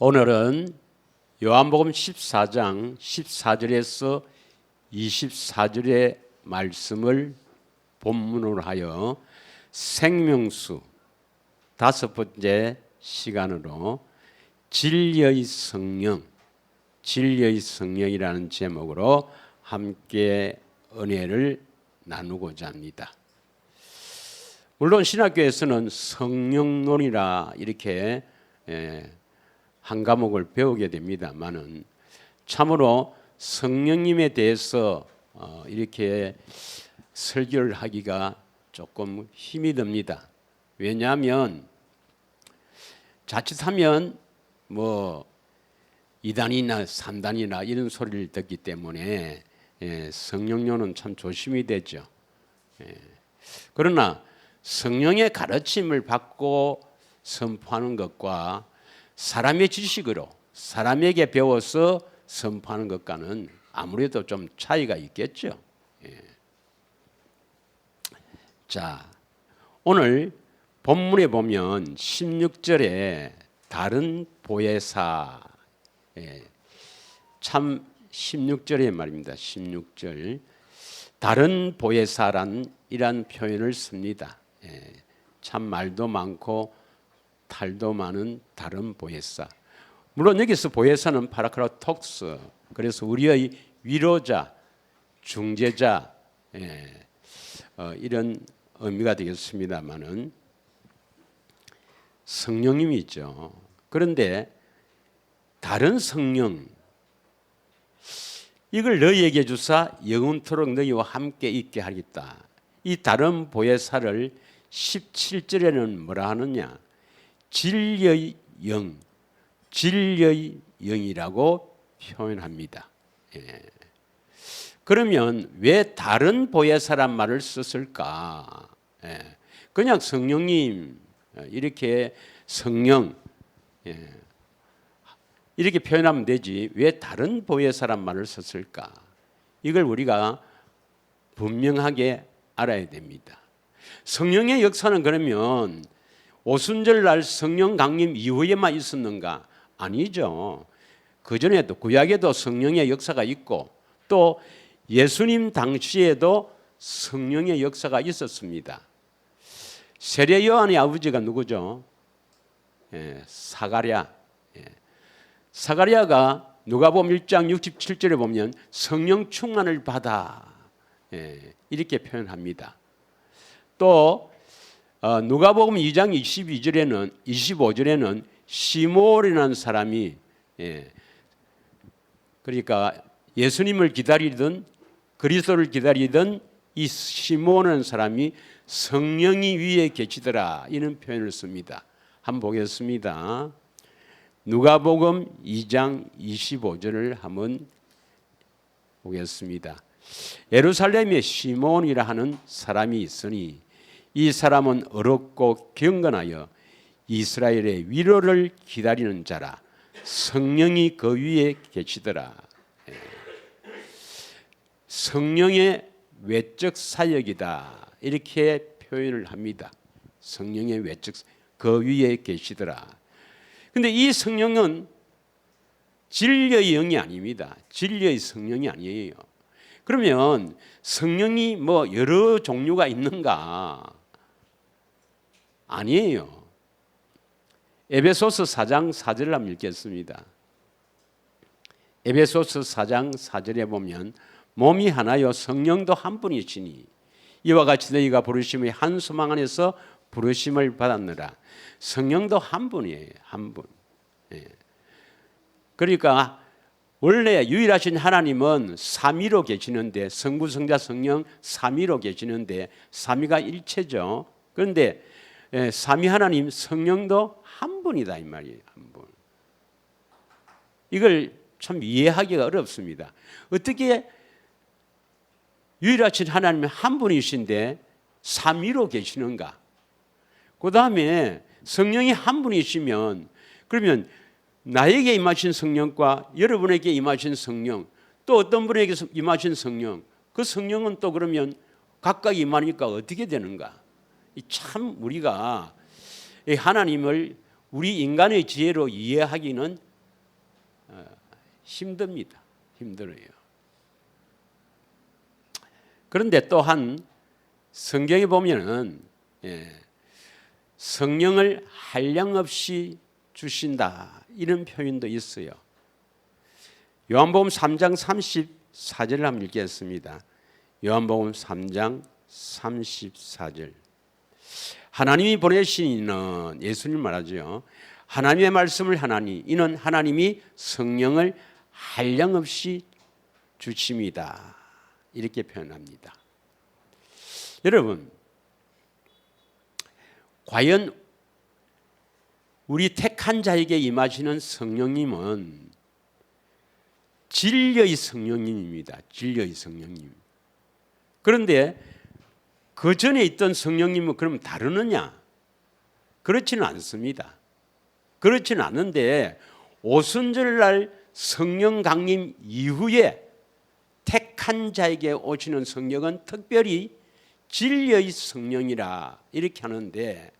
오늘은 요한복음 14장 14절에서 24절의 말씀을 본문으로 하여 생명수 다섯 번째 시간으로 진리의 성령이라는 제목으로 함께 은혜를 나누고자 합니다. 물론 신학교에서는 성령론이라 이렇게 한 과목을 배우게 됩니다만은 참으로 성령님에 대해서 이렇게 설교를 하기가 조금 힘이 듭니다. 왜냐하면 자칫하면 뭐 2단이나 3단이나 이런 소리를 듣기 때문에 성령론은 참 조심이 되죠. 그러나 성령의 가르침을 받고 선포하는 것과 사람의 지식으로 사람에게 배워서 선포하는 것과는 아무래도 좀 차이가 있겠죠. 자, 오늘 본문에 보면 16절에 다른 보혜사, 참 16절의 말입니다. 16절 다른 보혜사란 이란 표현을 씁니다. 참 말도 많고 탈도 많은 다른 보혜사. 물론 여기서 보혜사는 파라크라톡스, 그래서 우리의 위로자, 중재자, 이런 의미가 되겠습니다만은 성령님이 있죠. 그런데 다른 성령, 이걸 너희에게 주사 영원토록 너희와 함께 있게 하겠다. 이 다른 보혜사를 17절에는 뭐라 하느냐? 진리의 영이라고 표현합니다. 그러면 왜 다른 보혜사란 말을 썼을까? 그냥 성령님 이렇게 성령 이렇게 표현하면 되지 왜 다른 보혜사란 말을 썼을까? 이걸 우리가 분명하게 알아야 됩니다. 성령의 역사는 그러면 오순절날 성령 강림 이후에만 있었는가? 아니죠. 그전에도 구약에도 성령의 역사가 있고 또 예수님 당시에도 성령의 역사가 있었습니다. 세례 요한의 아버지가 누구죠? 사가랴. 사가랴가 누가복음 1장 67절에 보면 성령 충만을 받아 이렇게 표현합니다. 또 누가복음 2장 25절에는 시몬이라는 사람이 그러니까 예수님을 기다리던 그리스도를 기다리던 이 시몬이라는 사람이 성령이 위에 계시더라 이런 표현을 씁니다. 한번 보겠습니다. 누가복음 2장 25절을 한번 보겠습니다. 예루살렘에 시몬이라 하는 사람이 있으니 이 사람은 어렵고 경건하여 이스라엘의 위로를 기다리는 자라. 성령이 그 위에 계시더라. 성령의 외적 사역이다 이렇게 표현을 합니다. 성령의 외적 그 위에 계시더라. 근데 이 성령은 진리의 영이 아닙니다. 진리의 성령이 아니에요. 그러면 성령이 뭐 여러 종류가 있는가? 아니에요. 에베소서 4장 4절을 한번 읽겠습니다. 에베소서 4장 4절에 보면 몸이 하나요 성령도 한 분이시니 이와 같이 너희가 부르심의 한 소망 안에서 부르심을 받았느라. 성령도 한 분이에요. 한 분. 그러니까 원래 유일하신 하나님은 삼위로 계시는데 성부, 성자, 성령 삼위로 계시는데 삼위가 일체죠. 그런데 삼위 하나님 성령도 한 분이다 이 말이에요. 한 분. 이걸 참 이해하기가 어렵습니다. 어떻게 유일하신 하나님은 한 분이신데 삼위로 계시는가? 그 다음에 성령이 한 분이시면 그러면 나에게 임하신 성령과 여러분에게 임하신 성령 또 어떤 분에게 임하신 성령 그 성령은 또 그러면 각각 임하니까 어떻게 되는가? 참 우리가 하나님을 우리 인간의 지혜로 이해하기는 힘듭니다. 힘들어요. 그런데 또한 성경에 보면은 성령을 한량없이 주신다 이런 표현도 있어요. 요한복음 3장 34절을 한번 읽겠습니다. 요한복음 3장 34절. 하나님이 보내신 이는, 예수님 말하죠, 하나님의 말씀을 하나니 이는 하나님이 성령을 한량없이 주심이다 이렇게 표현합니다. 여러분, 과연 우리 택한 자에게 임하시는 성령님은 진리의 성령님입니다. 진리의 성령님. 그런데 그 전에 있던 성령님은 그럼 다르느냐? 그렇지는 않습니다. 그렇지는 않은데 오순절날 성령 강림 이후에 택한 자에게 오시는 성령은 특별히 진리의 성령이라 이렇게 하는데,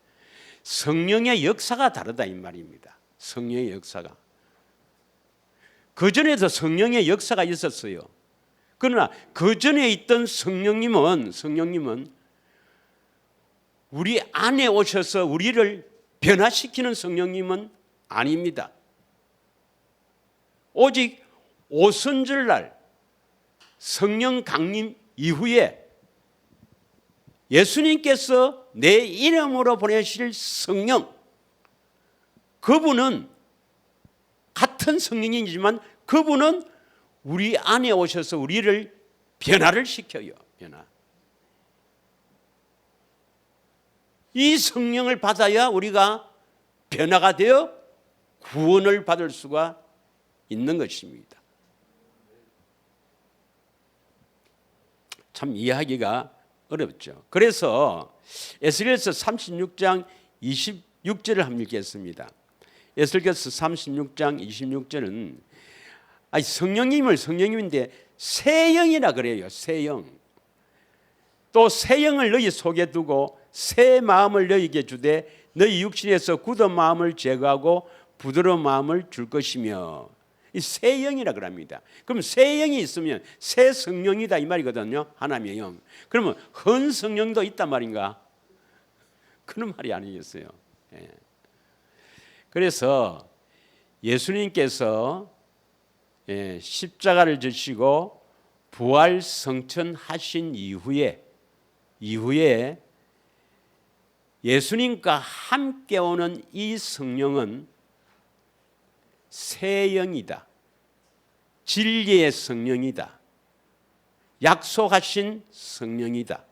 성령의 역사가 다르다 이 말입니다. 성령의 역사가. 그전에도 성령의 역사가 있었어요. 그러나 그전에 있던 성령님은 우리 안에 오셔서 우리를 변화시키는 성령님은 아닙니다. 오직 오순절날 성령 강림 이후에 예수님께서 내 이름으로 보내실 성령, 그분은 같은 성령이지만 그분은 우리 안에 오셔서 우리를 변화를 시켜요. 변화. 이 성령을 받아야 우리가 변화가 되어 구원을 받을 수가 있는 것입니다. 참 이해하기가 어렵죠. 그래서 에스겔서 36장 26절을 한번 읽겠습니다. 에스겔서 36장 26절은 성령님인데 새 영이라 그래요. 새 영. 또 새 영을 너희 속에 두고 새 마음을 너희에게 주되 너희 육신에서 굳은 마음을 제거하고 부드러운 마음을 줄 것이며, 이 새 영이라 그럽니다. 그럼 새 영이 있으면 새 성령이다 이 말이거든요. 하나님의 영. 그러면 헌 성령도 있단 말인가? 그런 말이 아니겠어요. 그래서 예수님께서 십자가를 지시고 부활 성천하신 이후에 예수님과 함께 오는 이 성령은 새 영이다. 진리의 성령이다. 약속하신 성령이다.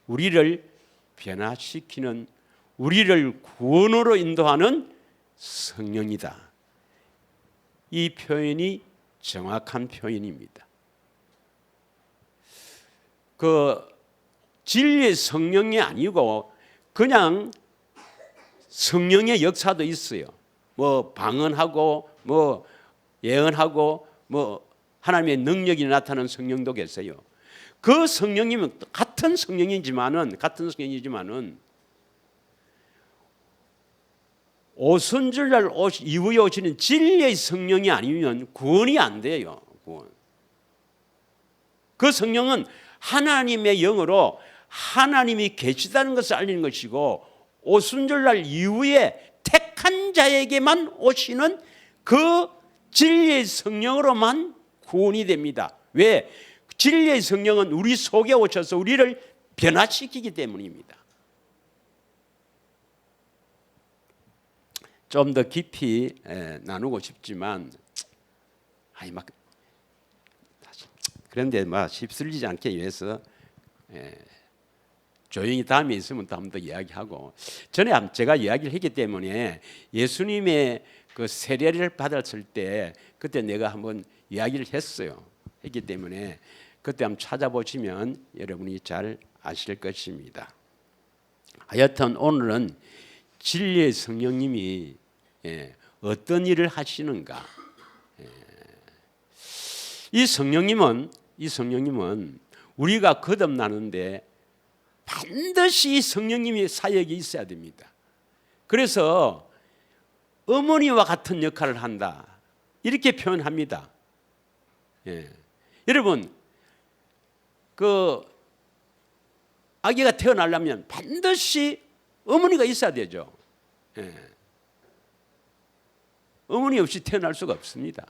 우리를 변화시키는, 우리를 구원으로 인도하는 성령이다. 이 표현이 정확한 표현입니다. 그 진리의 성령이 아니고 그냥 성령의 역사도 있어요. 뭐 방언하고 뭐 예언하고 뭐 하나님의 능력이 나타나는 성령도 계세요. 그 성령님은 같은 성령이지만은 오순절날 이후에 오시는 진리의 성령이 아니면 구원이 안 돼요. 구원. 그 성령은 하나님의 영으로 하나님이 계시다는 것을 알리는 것이고, 오순절날 이후에 택한 자에게만 오시는 그 진리의 성령으로만 구원이 됩니다. 왜? 진리의 성령은 우리 속에 오셔서 우리를 변화시키기 때문입니다. 좀 더 깊이 나누고 싶지만 그런데 휩쓸리지 않게 위해서 조용히 다음에 있으면 또 한 번 더 이야기하고, 전에 제가 이야기를 했기 때문에 예수님의 그 세례를 받았을 때 그때 내가 한번 이야기를 했기 때문에 그때 한번 찾아보시면 여러분이 잘 아실 것입니다. 하여튼 오늘은 진리의 성령님이 어떤 일을 하시는가, 이 성령님은 우리가 거듭나는데 반드시 성령님의 사역이 있어야 됩니다. 그래서 어머니와 같은 역할을 한다. 이렇게 표현합니다. 예. 여러분, 그 아기가 태어나려면 반드시 어머니가 있어야 되죠. 예. 어머니 없이 태어날 수가 없습니다.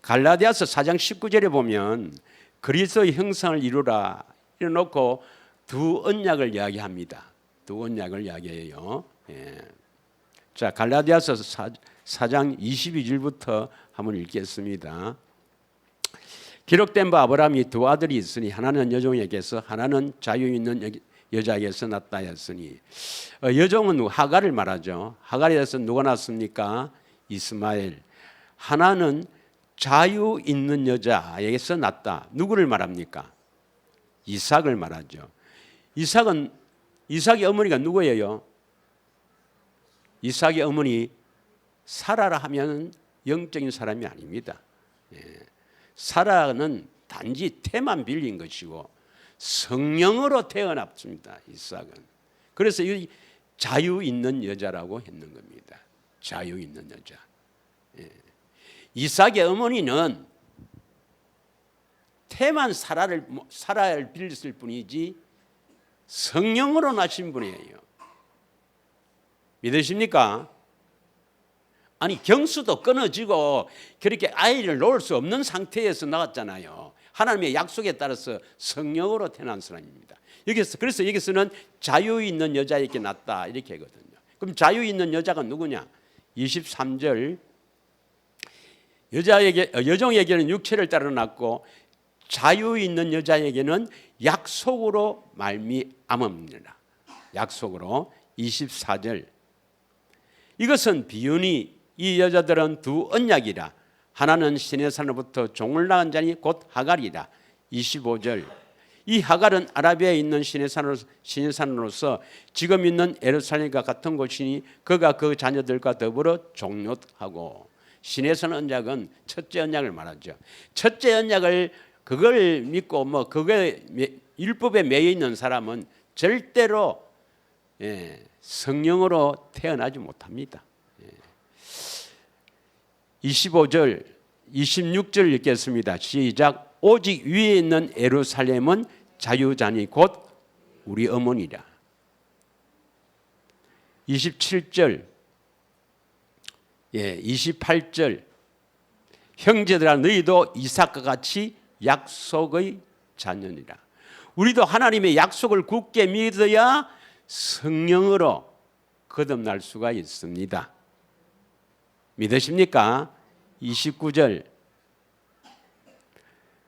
갈라디아서 4장 19절에 보면 그리스도의 형상을 이루라 이래놓고 두 언약을 이야기합니다. 두 언약을 이야기해요. 예. 자, 갈라디아서 4장 22절부터 한번 읽겠습니다. 기록된 바 아브라함이 두 아들이 있으니 하나는 여종에게서 하나는 자유 있는 여자에게서 났다 했으니 여종은 하갈을 말하죠. 하갈에서 누가 났습니까? 이스마엘. 하나는 자유 있는 여자에게서 났다. 누구를 말합니까? 이삭을 말하죠. 이삭의 어머니가 누구예요? 이삭의 어머니 사라라 하면 영적인 사람이 아닙니다. 예. 사라는 단지 태만 빌린 것이고 성령으로 태어났습니다. 이삭은. 그래서 이 자유 있는 여자라고 했는 겁니다. 자유 있는 여자. 예. 이삭의 어머니는 태만 사라를 빌렸을 뿐이지 성령으로 나신 분이에요. 믿으십니까? 아니 경수도 끊어지고 그렇게 아이를 놓을 수 없는 상태에서 나왔잖아요. 하나님의 약속에 따라서 성령으로 태어난 사람입니다. 그래서 여기서는 자유 있는 여자에게 낳았다 이렇게 하거든요. 그럼 자유 있는 여자가 누구냐? 23절 여종에게는 육체를 따라 낳고 자유 있는 여자에게는 약속으로 말미암음이라. 약속으로 24절 이것은 비유니 이 여자들은 두 언약이라. 하나는 신의 산으로부터 종을 낳은 자니 곧 하갈이라. 25절 이 하갈은 아라비아에 있는 신의 산으로서 지금 있는 예루살렘과 같은 곳이니 그가 그 자녀들과 더불어 종료하고. 신의 산 언약은 첫째 언약을 말하죠. 첫째 언약을 그걸 믿고 그게 율법에 매여 있는 사람은 절대로 성령으로 태어나지 못합니다. 25절, 26절 읽겠습니다. 시작. 오직 위에 있는 예루살렘은 자유자니 곧 우리 어머니라. 27절, 28절. 형제들아 너희도 이삭과 같이 약속의 자녀니라. 우리도 하나님의 약속을 굳게 믿어야 성령으로 거듭날 수가 있습니다. 믿으십니까? 29절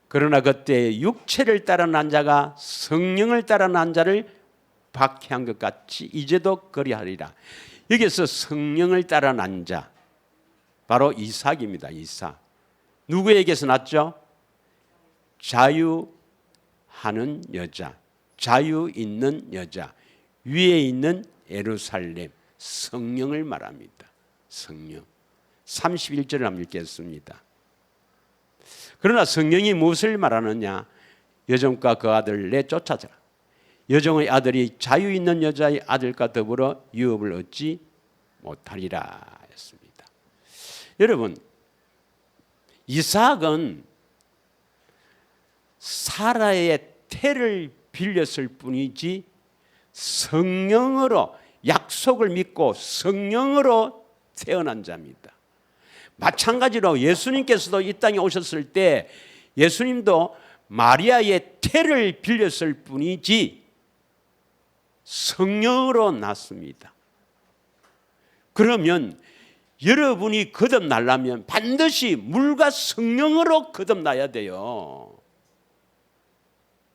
그러나 그때 육체를 따라 난 자가 성령을 따라 난 자를 박해한 것 같이 이제도 그리하리라. 여기서 성령을 따라 난 자 바로 이삭입니다. 이삭. 누구에게서 났죠? 자유하는 여자, 자유 있는 여자, 위에 있는 예루살렘, 성령을 말합니다. 성령. 31절을 한번 읽겠습니다. 그러나 성령이 무엇을 말하느냐? 여종과 그 아들을 내쫓아라. 여종의 아들이 자유 있는 여자의 아들과 더불어 유업을 얻지 못하리라 했습니다. 여러분, 이삭은 사라의 태를 빌렸을 뿐이지 성령으로 약속을 믿고 성령으로 태어난 자입니다. 마찬가지로 예수님께서도 이 땅에 오셨을 때 예수님도 마리아의 태를 빌렸을 뿐이지 성령으로 났습니다. 그러면 여러분이 거듭나려면 반드시 물과 성령으로 거듭나야 돼요.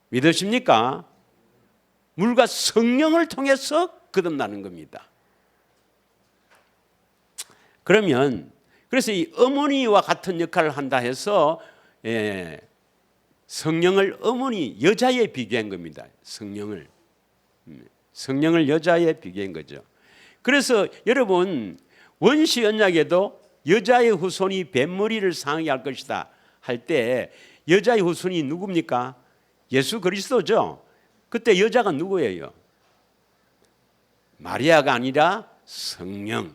믿으십니까? 물과 성령을 통해서 거듭나는 겁니다. 그래서 이 어머니와 같은 역할을 한다 해서 성령을 어머니 여자에 비교한 겁니다. 성령을 여자에 비교한 거죠. 그래서 여러분 원시 언약에도 여자의 후손이 뱃머리를 상하게 할 것이다 할 때 여자의 후손이 누굽니까? 예수 그리스도죠. 그때 여자가 누구예요? 마리아가 아니라 성령.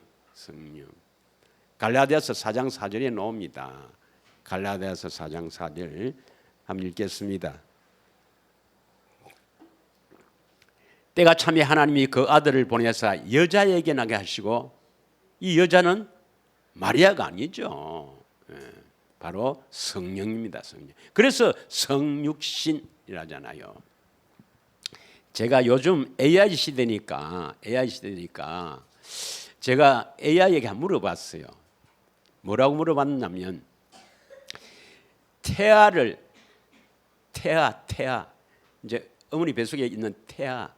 갈라디아서 4장 4절에 나옵니다. 갈라디아서 4장 4절 한번 읽겠습니다. 때가 참에 하나님이 그 아들을 보내사 여자에게 나게 하시고, 이 여자는 마리아가 아니죠. 바로 성령입니다. 성령. 그래서 성육신이라잖아요. 제가 요즘 AI 시대니까 제가 AI에게 물어봤어요. 뭐라고 물어봤냐면 태아 이제 어머니 뱃속에 있는 태아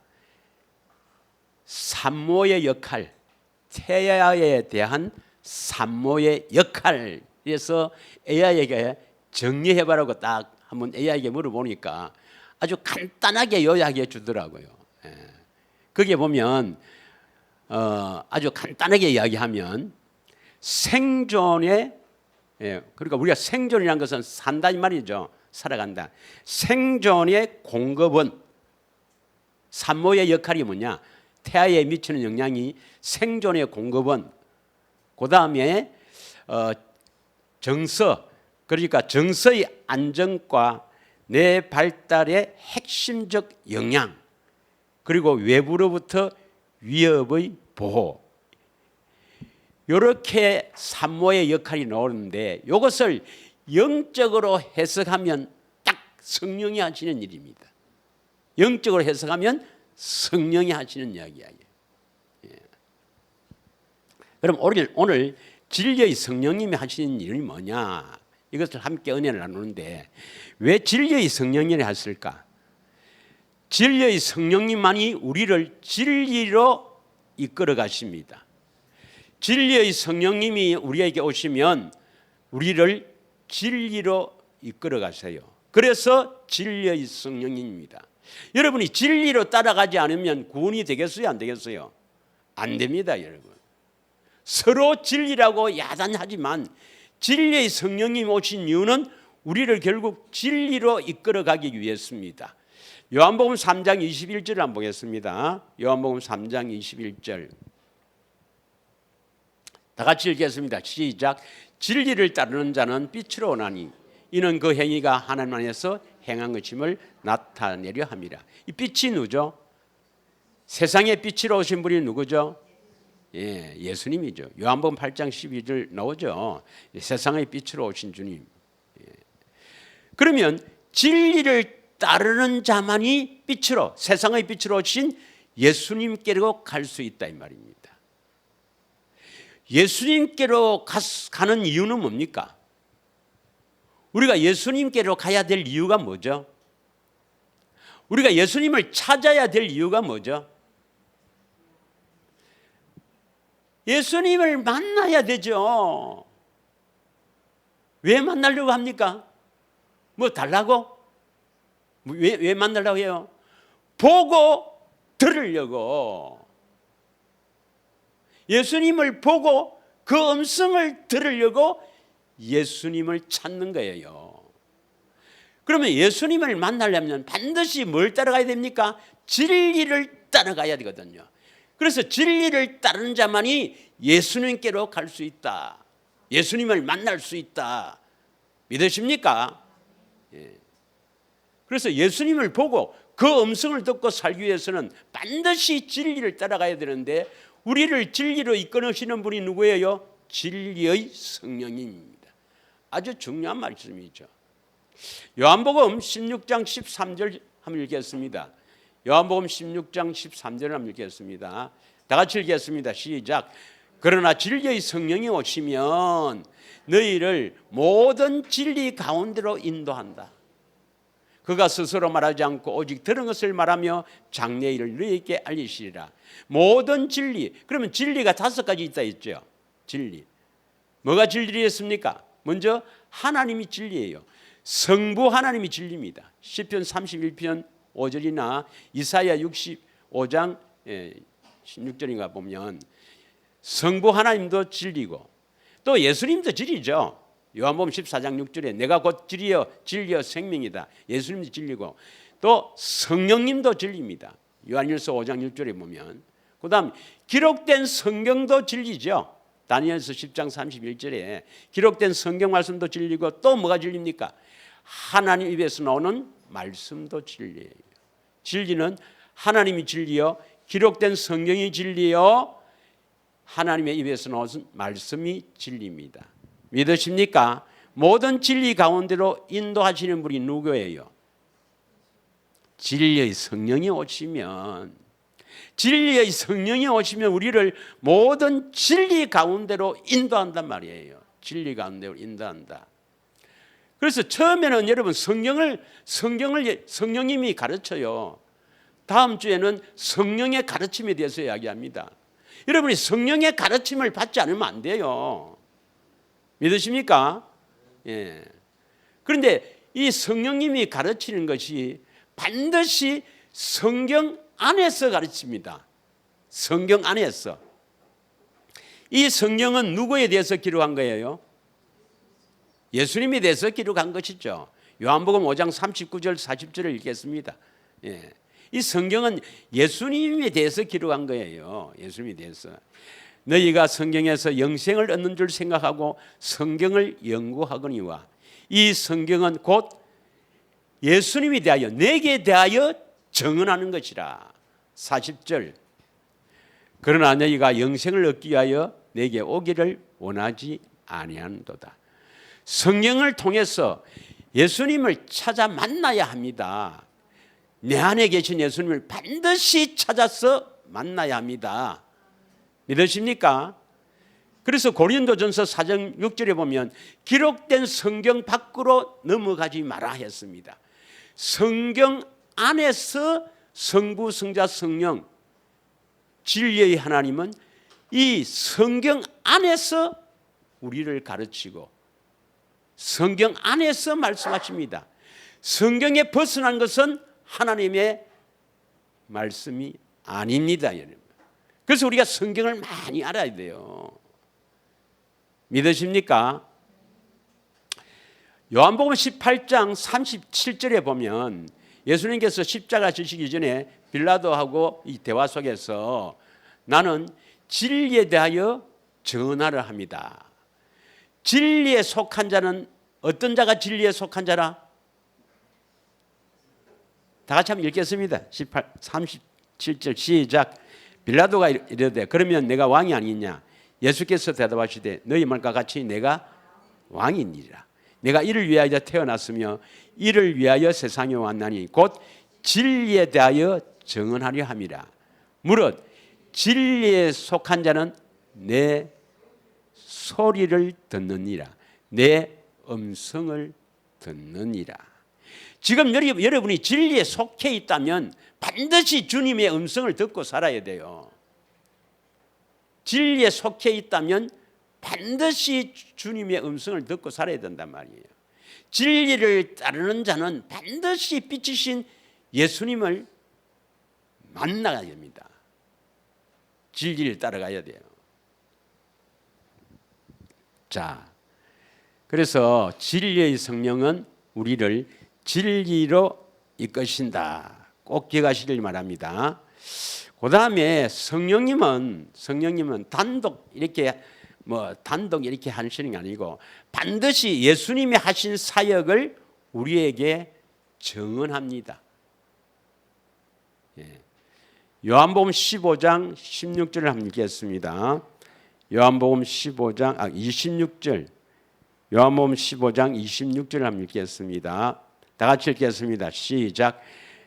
산모의 역할, 태아에 대한 산모의 역할에서 AI에게 정리해봐라고 딱 한번 AI에게 물어보니까 아주 간단하게 요약해 주더라고요. 거기에 보면 아주 간단하게 이야기하면 생존의 그러니까 우리가 생존이라는 것은 산다 이 말이죠. 살아간다. 생존의 공급은 산모의 역할이 뭐냐? 태아에 미치는 영향이 생존의 공급은 그 다음에 정서 그러니까 정서의 안정과 내 발달의 핵심적 영향 그리고 외부로부터 위협의 보호 이렇게 산모의 역할이 나오는데 이것을 영적으로 해석하면 딱 성령이 하시는 일입니다. 영적으로 해석하면 성령이 하시는 이야기야. 그럼 오늘 진리의 성령님이 하시는 일이 뭐냐? 이것을 함께 은혜를 나누는데 왜 진리의 성령님이 하실까? 진리의 성령님만이 우리를 진리로 이끌어 가십니다. 진리의 성령님이 우리에게 오시면 우리를 진리로 이끌어 가세요. 그래서 진리의 성령님입니다. 여러분이 진리로 따라가지 않으면 구원이 되겠어요? 안 되겠어요? 안 됩니다, 여러분. 서로 진리라고 야단하지만 진리의 성령님 오신 이유는 우리를 결국 진리로 이끌어가기 위해서입니다. 요한복음 3장 21절을 한번 보겠습니다. 요한복음 3장 21절 다 같이 읽겠습니다. 시작. 진리를 따르는 자는 빛으로 오나니 이는 그 행위가 하나님 안에서 행한 것임을 나타내려 함이라. 이 빛이 누구죠? 세상에 빛으로 오신 분이 누구죠? 예수님이죠. 요한복음 8장 12절 나오죠. 세상의 빛으로 오신 주님. 그러면 진리를 따르는 자만이 빛으로 세상의 빛으로 오신 예수님께로 갈 수 있다 이 말입니다. 예수님께로 가는 이유는 뭡니까? 우리가 예수님께로 가야 될 이유가 뭐죠? 우리가 예수님을 찾아야 될 이유가 뭐죠? 예수님을 만나야 되죠. 왜 만나려고 합니까? 뭐 달라고? 왜 만나려고 해요? 보고 들으려고. 예수님을 보고 그 음성을 들으려고 예수님을 찾는 거예요. 그러면 예수님을 만나려면 반드시 뭘 따라가야 됩니까? 진리를 따라가야 되거든요. 그래서 진리를 따르는 자만이 예수님께로 갈 수 있다. 예수님을 만날 수 있다. 믿으십니까? 그래서 예수님을 보고 그 음성을 듣고 살기 위해서는 반드시 진리를 따라가야 되는데 우리를 진리로 이끌으시는 분이 누구예요? 진리의 성령님입니다. 아주 중요한 말씀이죠. 요한복음 16장 13절 한번 읽겠습니다. 요한복음 16장 13절을 한번 읽겠습니다. 다 같이 읽겠습니다. 시작. 그러나 진리의 성령이 오시면 너희를 모든 진리 가운데로 인도한다. 그가 스스로 말하지 않고 오직 들은 것을 말하며 장래일을 너희에게 알리시리라. 모든 진리. 그러면 진리가 5가지 있다 했죠. 진리. 뭐가 진리였습니까? 먼저 하나님이 진리예요. 성부 하나님이 진리입니다. 시편 31편 5절이나 이사야 65장 16절인가 보면 성부 하나님도 진리고 또 예수님도 진리죠. 요한복음 14장 6절에 내가 곧 진리여 생명이다. 예수님도 진리고 또 성령님도 진리입니다. 요한일서 5장 6절에 보면 그 다음 기록된 성경도 진리죠. 다니엘서 10장 31절에 기록된 성경 말씀도 진리고 또 뭐가 진리입니까? 하나님 입에서 나오는 말씀도 진리예요. 진리는 하나님이 진리요, 기록된 성경이 진리요, 하나님의 입에서 나오는 말씀이 진리입니다. 믿으십니까? 모든 진리 가운데로 인도하시는 분이 누구예요? 진리의 성령이 오시면, 진리의 성령이 오시면 우리를 모든 진리 가운데로 인도한단 말이에요. 진리 가운데로 인도한다. 그래서 처음에는 여러분 성령님이 가르쳐요. 다음 주에는 성령의 가르침에 대해서 이야기합니다. 여러분이 성령의 가르침을 받지 않으면 안 돼요. 믿으십니까? 예. 그런데 이 성령님이 가르치는 것이 반드시 성경 안에서 가르칩니다. 성경 안에서. 이 성경은 누구에 대해서 기록한 거예요? 예수님에 대해서 기록한 것이죠. 요한복음 5장 39절 40절을 읽겠습니다. 예. 이 성경은 예수님에 대해서 기록한 거예요. 예수님에 대해서. 너희가 성경에서 영생을 얻는 줄 생각하고 성경을 연구하거니와 이 성경은 곧 예수님에 대하여 내게 대하여 증언하는 것이라. 40절. 그러나 너희가 영생을 얻기 위하여 내게 오기를 원하지 아니한도다. 성경을 통해서 예수님을 찾아 만나야 합니다. 내 안에 계신 예수님을 반드시 찾아서 만나야 합니다. 믿으십니까? 그래서 고린도전서 4장 6절에 보면 기록된 성경 밖으로 넘어가지 마라 했습니다. 성경 안에서 성부, 성자, 성령, 진리의 하나님은 이 성경 안에서 우리를 가르치고 성경 안에서 말씀하십니다. 성경에 벗어난 것은 하나님의 말씀이 아닙니다, 여러분. 그래서 우리가 성경을 많이 알아야 돼요. 믿으십니까? 요한복음 18장 37절에 보면 예수님께서 십자가 지시기 전에 빌라도하고 이 대화 속에서 나는 진리에 대하여 전하를 합니다. 진리에 속한 자는 어떤 자가 진리에 속한 자라? 다 같이 한번 읽겠습니다. 37절 시작. 빌라도가 이르되 그러면 내가 왕이 아니냐? 예수께서 대답하시되 너희 말과 같이 내가 왕이니라. 내가 이를 위하여 태어났으며 이를 위하여 세상에 왔나니 곧 진리에 대하여 증언하려 함이라. 무릇 진리에 속한 자는 내 소리를 듣느니라. 내 음성을 듣느니라. 지금 여러분이 진리에 속해 있다면 반드시 주님의 음성을 듣고 살아야 돼요. 진리에 속해 있다면 반드시 주님의 음성을 듣고 살아야 된단 말이에요. 진리를 따르는 자는 반드시 빛이신 예수님을 만나야 됩니다. 진리를 따라가야 돼요. 자, 그래서 진리의 성령은 우리를 진리로 이끄신다. 꼭 기억하시길 바랍니다. 그 다음에 성령님은 단독 이렇게 하시는 게 아니고 반드시 예수님이 하신 사역을 우리에게 증언합니다. 예. 요한복음 15장 16절을 한번 읽겠습니다. 요한복음 15장 26절. 요한복음 15장 26절을 한번 읽겠습니다. 다 같이 읽겠습니다. 시작.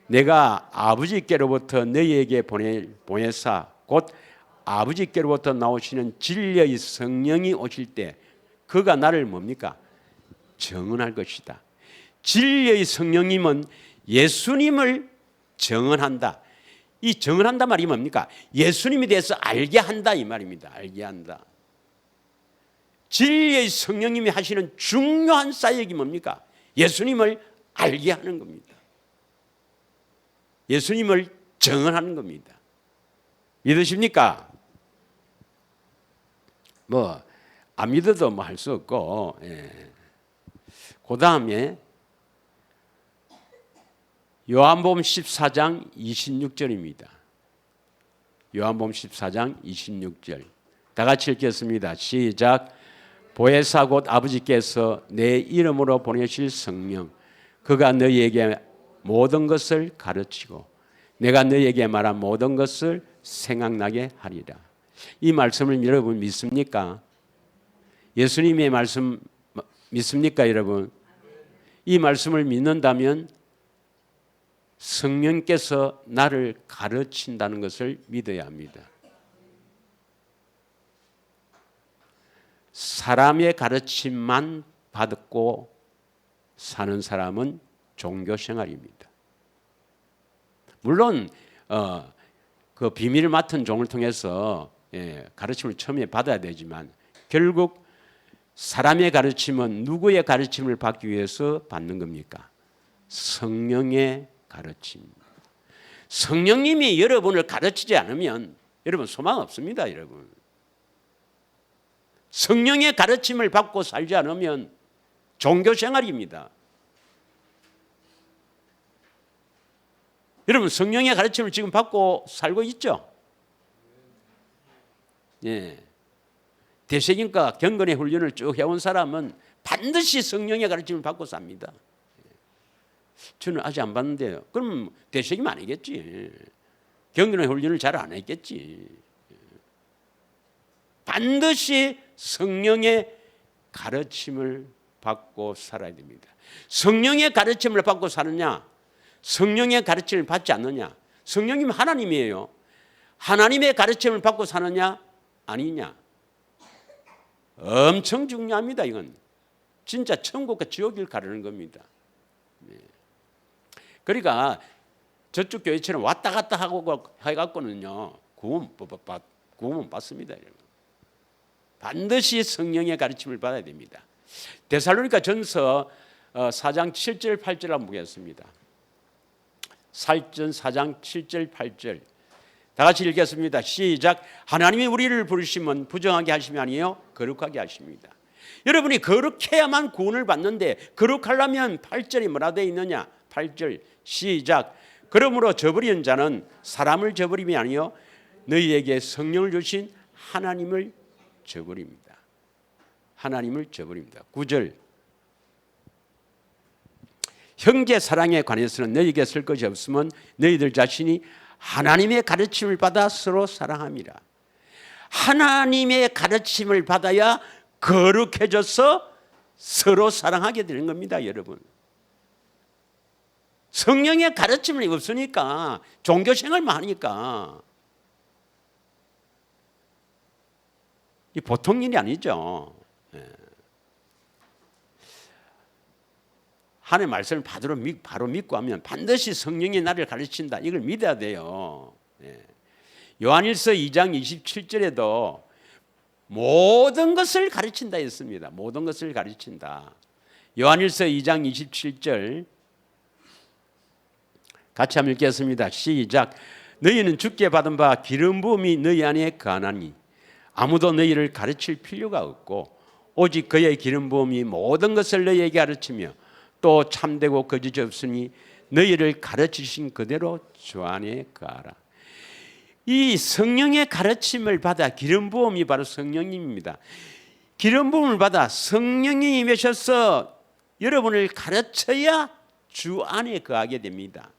내가 아버지께로부터 너희에게 보내사 곧 아버지께로부터 나오시는 진리의 성령이 오실 때 그가 나를 뭡니까? 증언할 것이다. 진리의 성령님은 예수님을 증언한다. 이 증언한다 말이 뭡니까? 예수님에 대해서 알게 한다 이 말입니다. 알게 한다. 진리의 성령님이 하시는 중요한 사역이 뭡니까? 예수님을 알게 하는 겁니다. 예수님을 증언하는 겁니다. 믿으십니까? 안 믿어도 할 수 없고, 그 다음에 요한복음 14장 26절입니다. 요한복음 14장 26절. 다 같이 읽겠습니다. 시작. 보혜사 곧 아버지께서 내 이름으로 보내실 성령 그가 너희에게 모든 것을 가르치고 내가 너희에게 말한 모든 것을 생각나게 하리라. 이 말씀을 여러분 믿습니까? 예수님의 말씀 믿습니까, 여러분? 이 말씀을 믿는다면 성령께서 나를 가르친다는 것을 믿어야 합니다. 사람의 가르침만 받고 사는 사람은 종교 생활입니다. 물론 그 비밀을 맡은 종을 통해서 가르침을 처음에 받아야 되지만 결국 사람의 가르침은 누구의 가르침을 받기 위해서 받는 겁니까? 성령의 가르침. 성령님이 여러분을 가르치지 않으면 여러분 소망 없습니다, 여러분. 성령의 가르침을 받고 살지 않으면 종교 생활입니다. 여러분 성령의 가르침을 지금 받고 살고 있죠? 예. 대세균과 경건의 훈련을 쭉 해온 사람은 반드시 성령의 가르침을 받고 삽니다. 저는 아직 안 받는데요. 그럼 대세균 아니겠지. 경건의 훈련을 잘 안 했겠지. 반드시 성령의 가르침을 받고 살아야 됩니다. 성령의 가르침을 받고 사느냐? 성령의 가르침을 받지 않느냐? 성령님 하나님이에요. 하나님의 가르침을 받고 사느냐? 아니냐? 엄청 중요합니다. 이건 진짜 천국과 지옥을 가르는 겁니다. 그러니까 저쪽 교회처럼 왔다 갔다 하고 해갖고는요 구원 받습니다. 반드시 성령의 가르침을 받아야 됩니다. 데살로니가 전서 4장 7절 8절 한번 보겠습니다. 살전 4장 7절 8절 다 같이 읽겠습니다. 시작. 하나님이 우리를 부르시면 부정하게 하심이 아니에요 거룩하게 하십니다. 여러분이 거룩해야만 구원을 받는데 거룩하려면 8절이 뭐라 되어 있느냐? 8절 시작. 그러므로 저버리는 자는 사람을 저버림이 아니요 너희에게 성령을 주신 하나님을 저버립니다. 하나님을 저버립니다. 9절 형제 사랑에 관해서는 너희에게 쓸 것이 없으면 너희들 자신이 하나님의 가르침을 받아 서로 사랑함이라. 하나님의 가르침을 받아야 거룩해져서 서로 사랑하게 되는 겁니다, 여러분. 성령의 가르침이 없으니까 종교 생활만 하니까 이 보통 일이 아니죠. 하나님의 말씀을 바로 믿고 하면 반드시 성령이 나를 가르친다. 이걸 믿어야 돼요. 요한일서 2장 27절에도 모든 것을 가르친다 했습니다. 모든 것을 가르친다. 요한일서 2장 27절 같이 한번 읽겠습니다. 시작. 너희는 주께 받은 바 기름 부음이 너희 안에 거하나니 아무도 너희를 가르칠 필요가 없고 오직 그의 기름 부음이 모든 것을 너희에게 가르치며 또 참되고 거짓이 없으니 너희를 가르치신 그대로 주 안에 거하라. 이 성령의 가르침을 받아 기름 부음이 바로 성령님입니다. 기름 부음을 받아 성령이 임하셔서 여러분을 가르쳐야 주 안에 거하게 됩니다.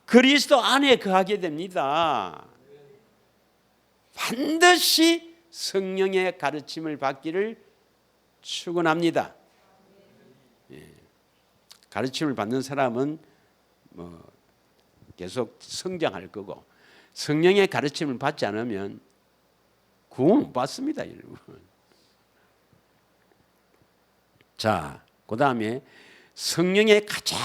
그리스도 안에 거하게 됩니다. 반드시 성령의 가르침을 받기를 축원합니다. 가르침을 받는 사람은 계속 성장할 거고 성령의 가르침을 받지 않으면 구원 못 받습니다, 여러분. 자, 그 다음에 성령의 가장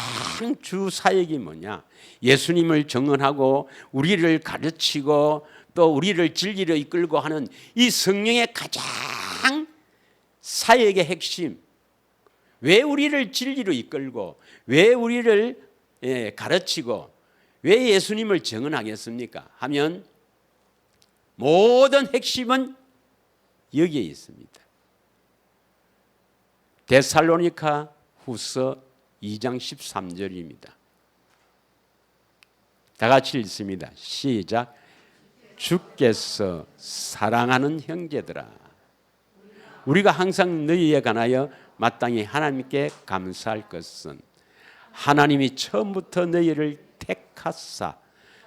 주 사역이 뭐냐? 예수님을 증언하고 우리를 가르치고 또 우리를 진리로 이끌고 하는 이 성령의 가장 사역의 핵심. 왜 우리를 진리로 이끌고 왜 우리를 가르치고 왜 예수님을 증언하겠습니까? 하면 모든 핵심은 여기에 있습니다. 데살로니가 후서 2장 13절입니다. 다 같이 읽습니다. 시작. 주께서 사랑하는 형제들아, 우리가 항상 너희에 관하여 마땅히 하나님께 감사할 것은 하나님이 처음부터 너희를 택하사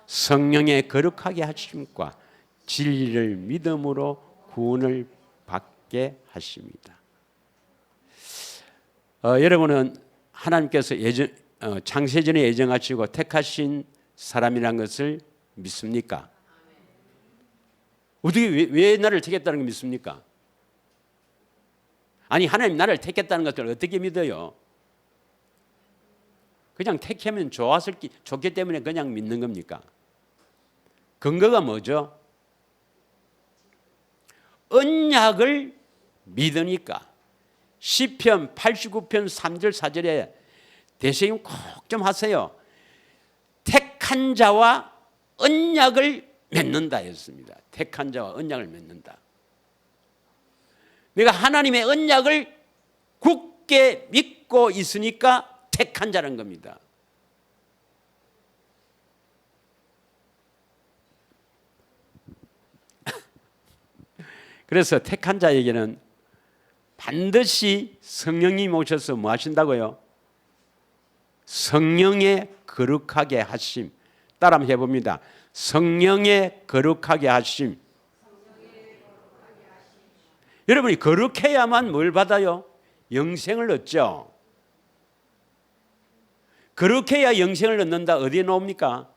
성령의 거룩하게 하심과 진리를 믿음으로 구원을 받게 하십니다. 여러분은 하나님께서 창세전에 예정하시고 택하신 사람이란 것을 믿습니까? 어떻게 왜 나를 택했다는 걸 믿습니까? 아니, 하나님 나를 택했다는 것을 어떻게 믿어요? 그냥 택하면 좋기 때문에 그냥 믿는 겁니까? 근거가 뭐죠? 언약을 믿으니까. 시편 89편 3절 4절에 대세님 꼭 좀 하세요. 택한 자와 언약을 맺는다 했습니다. 택한 자와 언약을 맺는다. 내가 하나님의 언약을 굳게 믿고 있으니까 택한 자라는 겁니다. 그래서 택한 자에게는 반드시 성령님 오셔서 뭐 하신다고요? 성령의 거룩하게 하심. 따라 한번 해봅니다. 성령의 거룩하게 하심. 여러분이 거룩해야만 뭘 받아요? 영생을 얻죠. 거룩해야 영생을 얻는다. 어디에 나옵니까?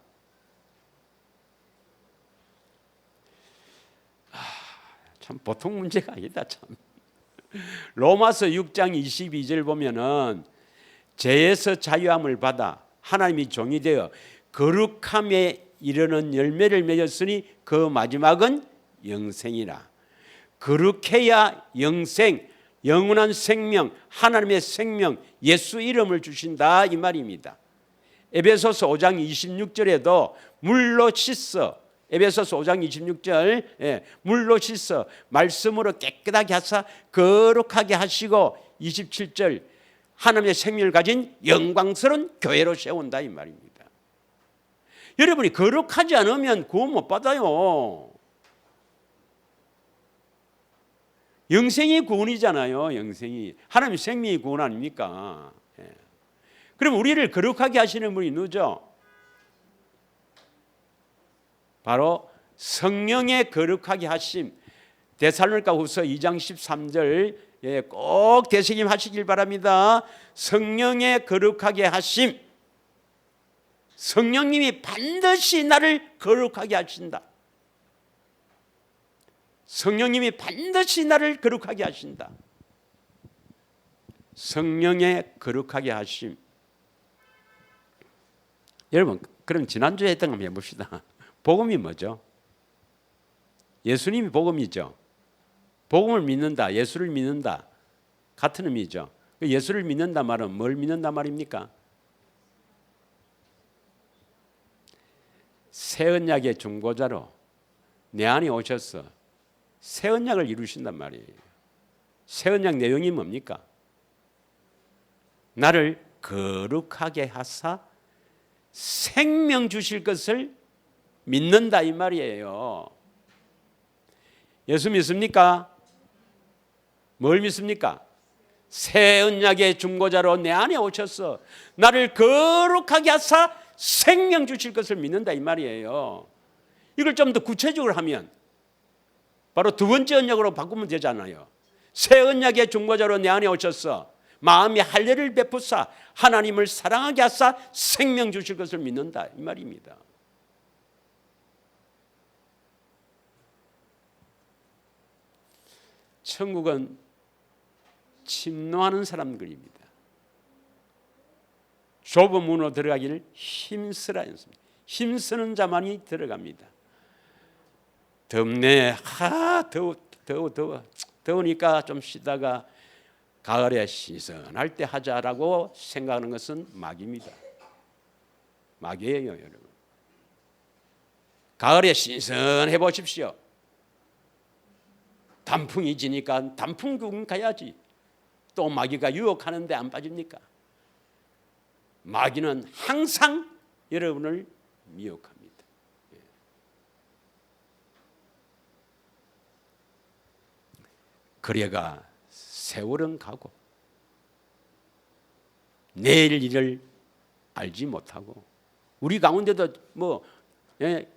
참 보통 문제가 아니다. 참. 로마서 6장 22절 보면은 죄에서 자유함을 받아 하나님이 종이 되어 거룩함에 이르는 열매를 맺었으니 그 마지막은 영생이라. 거룩해야 영생, 영원한 생명, 하나님의 생명, 예수 이름을 주신다 이 말입니다. 에베소서 5장 26절에도 물로 씻어, 에베소서 5장 26절 물로 씻어 말씀으로 깨끗하게 하사 거룩하게 하시고 27절 하나님의 생명을 가진 영광스러운 교회로 세운다 이 말입니다. 여러분이 거룩하지 않으면 구원 못 받아요. 영생이 구원이잖아요. 영생이 하나님의 생명이 구원 아닙니까? 그럼 우리를 거룩하게 하시는 분이 누구죠? 바로 성령의 거룩하게 하심. 데살로니가후서 2장 13절 꼭 되새김하시길 바랍니다. 성령의 거룩하게 하심. 성령님이 반드시 나를 거룩하게 하신다. 성령님이 반드시 나를 거룩하게 하신다. 성령의 거룩하게 하심. 여러분, 그럼 지난주에 했던 거 한번 해봅시다. 복음이 뭐죠? 예수님이 복음이죠. 복음을 믿는다, 예수를 믿는다 같은 의미죠. 예수를 믿는다 말은 뭘 믿는다 말입니까? 새 언약의 중보자로 내 안에 오셔서 새 언약을 이루신단 말이에요. 새 언약 내용이 뭡니까? 나를 거룩하게 하사 생명 주실 것을 믿는다 이 말이에요. 예수 믿습니까? 뭘 믿습니까? 새 언약의 중보자로 내 안에 오셔서 나를 거룩하게 하사 생명 주실 것을 믿는다 이 말이에요. 이걸 좀 더 구체적으로 하면 바로 두 번째 언약으로 바꾸면 되잖아요. 새 언약의 중보자로 내 안에 오셔서 마음의 할례를 베푸사 하나님을 사랑하게 하사 생명 주실 것을 믿는다 이 말입니다. 천국은 침노하는 사람들입니다. 좁은 문으로 들어가기를 힘쓰라 했습니다. 힘쓰는 자만이 들어갑니다. 덥네. 더우니까 좀 쉬다가 가을에 신선할 때 하자라고 생각하는 것은 마귀입니다. 마귀예요, 여러분. 가을에 신선해 보십시오. 단풍이 지니까 단풍 구경 가야지. 또 마귀가 유혹하는데 안 빠집니까? 마귀는 항상 여러분을 미혹합니다. 그래가 세월은 가고 내일 일을 알지 못하고 우리 가운데도 뭐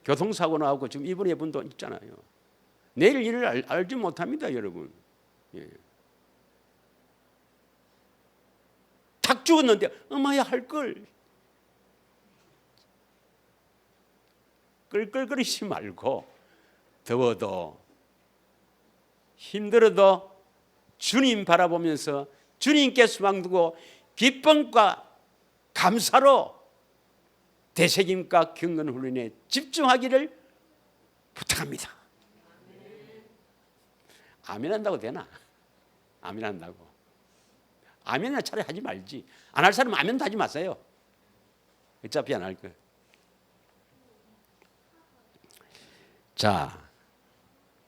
교통사고 나고 지금 입원해 분 도 있잖아요. 내일 일을 알지 못합니다, 여러분. 예. 탁 죽었는데 엄마야 할 걸 끌끌거리지 말고 더워도 힘들어도 주님 바라보면서 주님께 소망 두고 기쁨과 감사로 대책임과 경건 훈련에 집중하기를 부탁합니다. 아멘 한다고 되나? 아멘 한다고. 아멘이나 차라리 하지 말지. 안 할 사람은 아멘도 하지 마세요. 어차피 안 할 거예요. 자,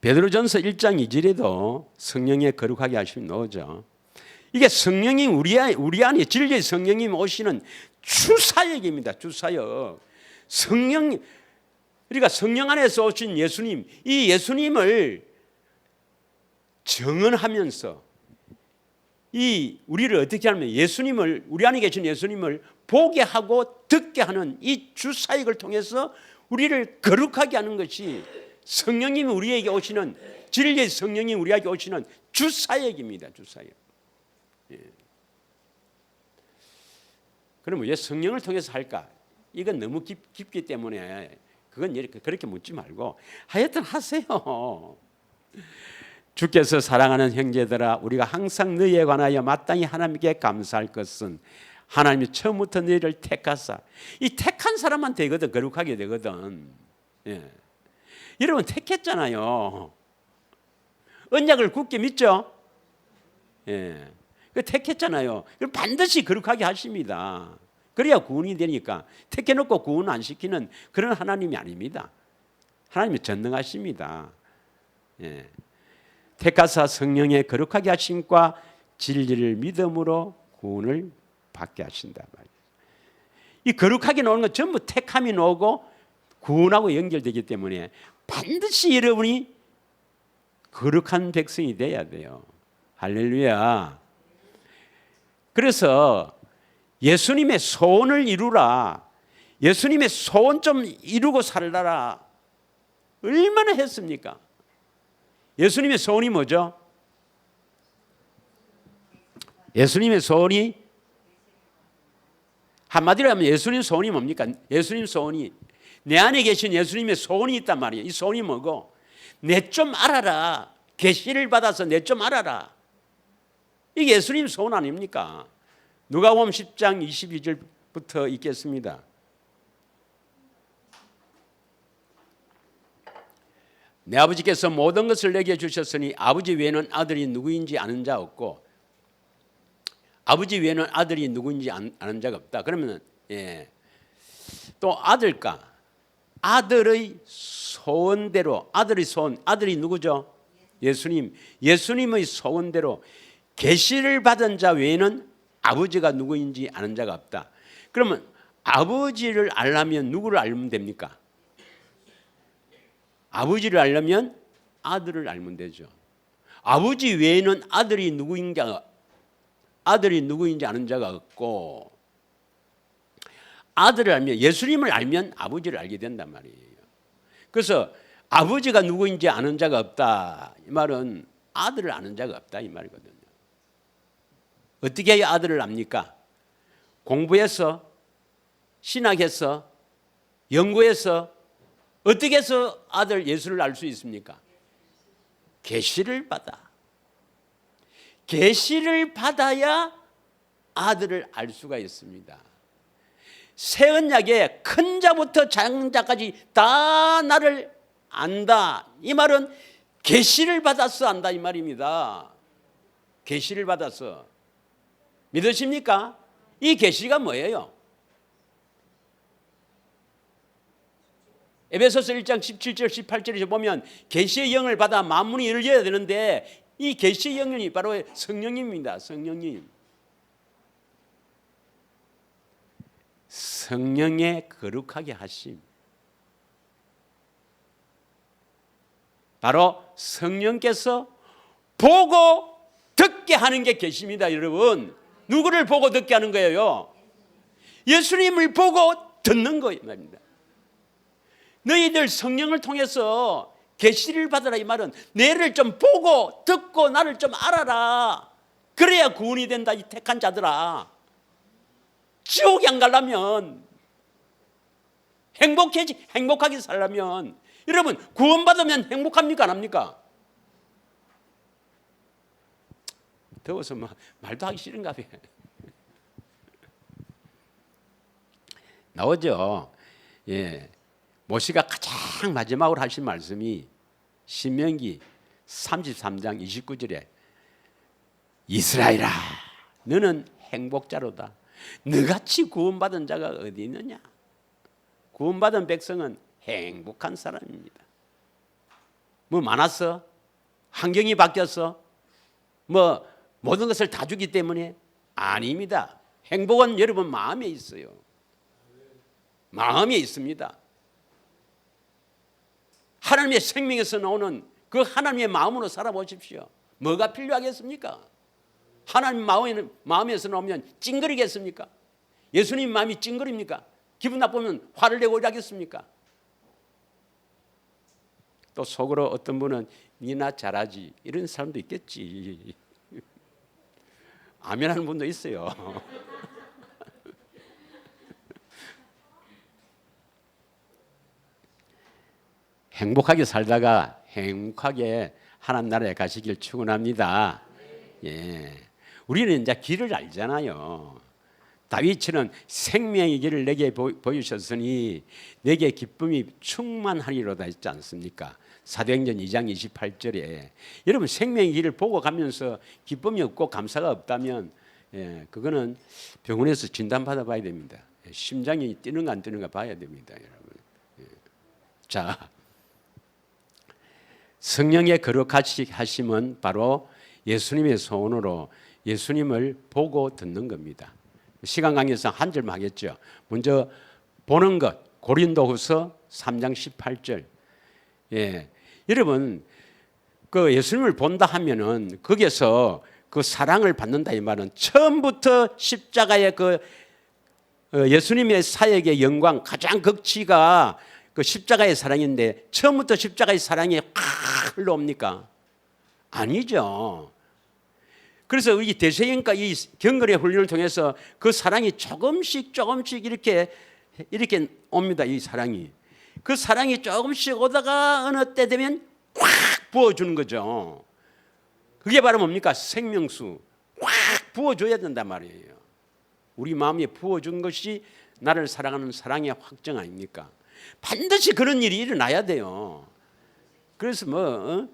베드로전서 1장 2절에도 성령의 거룩하게 하심이 나오죠. 이게 성령이 우리 안에 진리의 성령이 오시는 주사역입니다. 주사역. 성령, 그러니까 성령 안에서 오신 예수님, 이 예수님을 정언하면서 이 우리를 어떻게 하면 예수님을 우리 안에 계신 예수님을 보게 하고 듣게 하는 이 주사역을 통해서 우리를 거룩하게 하는 것이 성령님이 우리에게 오시는 진리의 성령이 우리에게 오시는 주사역입니다. 주사역. 예. 그럼 왜 성령을 통해서 할까? 이건 너무 깊기 때문에 그건 그렇게 묻지 말고 하여튼 하세요. 주께서 사랑하는 형제들아 우리가 항상 너희에 관하여 마땅히 하나님께 감사할 것은 하나님이 처음부터 너희를 택하사 이 택한 사람만 되거든 거룩하게 되거든. 예. 여러분 택했잖아요. 언약을 굳게 믿죠? 예. 그 택했잖아요. 반드시 거룩하게 하십니다. 그래야 구원이 되니까 택해놓고 구원 안 시키는 그런 하나님이 아닙니다. 하나님이 전능하십니다. 예. 택하사 성령의 거룩하게 하심과 진리를 믿음으로 구원을 받게 하신다 말이에요. 이 거룩하게 나오는 건 전부 택함이 나오고 구원하고 연결되기 때문에 반드시 여러분이 거룩한 백성이 돼야 돼요. 할렐루야. 그래서 예수님의 소원을 이루라. 예수님의 소원 좀 이루고 살라라. 얼마나 했습니까? 예수님의 소원이 뭐죠? 예수님의 소원이 한마디로 하면 예수님 소원이 뭡니까? 예수님 소원이 내 안에 계신 예수님의 소원이 있단 말이에요. 이 소원이 뭐고? 내 좀 알아라. 계시를 받아서 내 좀 알아라. 이게 예수님 소원 아닙니까? 누가복음 10장 22절부터 읽겠습니다. 내 아버지께서 모든 것을 내게 주셨으니 아버지 외에는 아들이 누구인지 아는 자 없고 아버지 외에는 아들이 누구인지 아는 자가 없다. 그러면 또 아들과 아들의 소원대로 아들의 소원 아들이 누구죠? 예수님. 예수님의 소원대로 계시를 받은 자 외에는 아버지가 누구인지 아는 자가 없다. 그러면 아버지를 알려면 누구를 알면 됩니까? 아버지를 알려면 아들을 알면 되죠. 아버지 외에는 아들이 누구인지 아는 자가 없고 아들을 알면 예수님을 알면 아버지를 알게 된단 말이에요. 그래서 아버지가 누구인지 아는 자가 없다. 이 말은 아들을 아는 자가 없다 이 말이거든요. 어떻게 해야 아들을 압니까? 공부해서 신학해서 연구해서 어떻게 해서 아들 예수를 알 수 있습니까? 계시를 받아. 계시를 받아야 아들을 알 수가 있습니다. 새 언약에 큰 자부터 작은 자까지 다 나를 안다. 이 말은 계시를 받아서 안다 이 말입니다. 계시를 받아서. 믿으십니까? 이 계시가 뭐예요? 에베소서 1장 17절 18절에서 보면 계시의 영을 받아 만문이 열려야 되는데 이 계시의 영이 바로 성령님입니다. 성령님. 성령의 거룩하게 하심. 바로 성령께서 보고 듣게 하는 게 계십니다, 여러분. 누구를 보고 듣게 하는 거예요? 예수님을 보고 듣는 거예요 말입니다. 너희들 성령을 통해서 계시를 받으라 이 말은 너를 좀 보고 듣고 나를 좀 알아라. 그래야 구원이 된다 이 택한 자들아. 지옥에 안 가려면 행복하게 살려면 여러분 구원받으면 행복합니까 안 합니까? 더워서 말도 하기 싫은가 봐요. 나오죠. 예, 모세가 가장 마지막으로 하신 말씀이 신명기 33장 29절에 이스라엘아 너는 행복자로다. 너같이 구원받은 자가 어디 있느냐. 구원받은 백성은 행복한 사람입니다. 뭐 많았어? 환경이 바뀌었어? 뭐 모든 것을 다 주기 때문에? 아닙니다. 행복은 여러분 마음에 있어요. 마음에 있습니다. 하나님의 생명에서 나오는 그 하나님의 마음으로 살아보십시오. 뭐가 필요하겠습니까? 하나님 마음에서 나오면 찡그리겠습니까? 예수님 마음이 찡그립니까? 기분 나쁘면 화를 내고 하겠습니까? 또 속으로 어떤 분은 니나 잘하지 이런 사람도 있겠지. 아멘 하는 분도 있어요. 행복하게 살다가 행복하게 하나님 나라에 가시길 축원합니다. 예, 우리는 이제 길을 알잖아요. 다윗처럼 생명의 길을 내게 보이셨으니 내게 기쁨이 충만하리로다 했지 않습니까? 사도행전 2장 28절에 여러분 생명의 길을 보고 가면서 기쁨이 없고 감사가 없다면 그거는 병원에서 진단받아 봐야 됩니다. 심장이 뛰는가 안 뛰는가 봐야 됩니다, 여러분. 자, 성령의 거룩하심은 바로 예수님의 소원으로 예수님을 보고 듣는 겁니다. 시간 관계상 한 절만 하겠죠. 먼저 보는 것 고린도후서 3장 18절. 예, 여러분 그 예수님을 본다 하면은 거기에서 그 사랑을 받는다 이 말은 처음부터 십자가의 그 예수님의 사역의 영광 가장 극치가 그 십자가의 사랑인데 처음부터 십자가의 사랑이 확 흘러옵니까? 아니죠. 그래서 이 대세인과 이 경건의 훈련을 통해서 그 사랑이 조금씩 이렇게 옵니다. 이 사랑이. 그 사랑이 조금씩 오다가 어느 때 되면 확 부어주는 거죠. 그게 바로 뭡니까? 생명수. 확 부어줘야 된단 말이에요. 우리 마음에 부어준 것이 나를 사랑하는 사랑의 확정 아닙니까? 반드시 그런 일이 일어나야 돼요. 그래서 뭐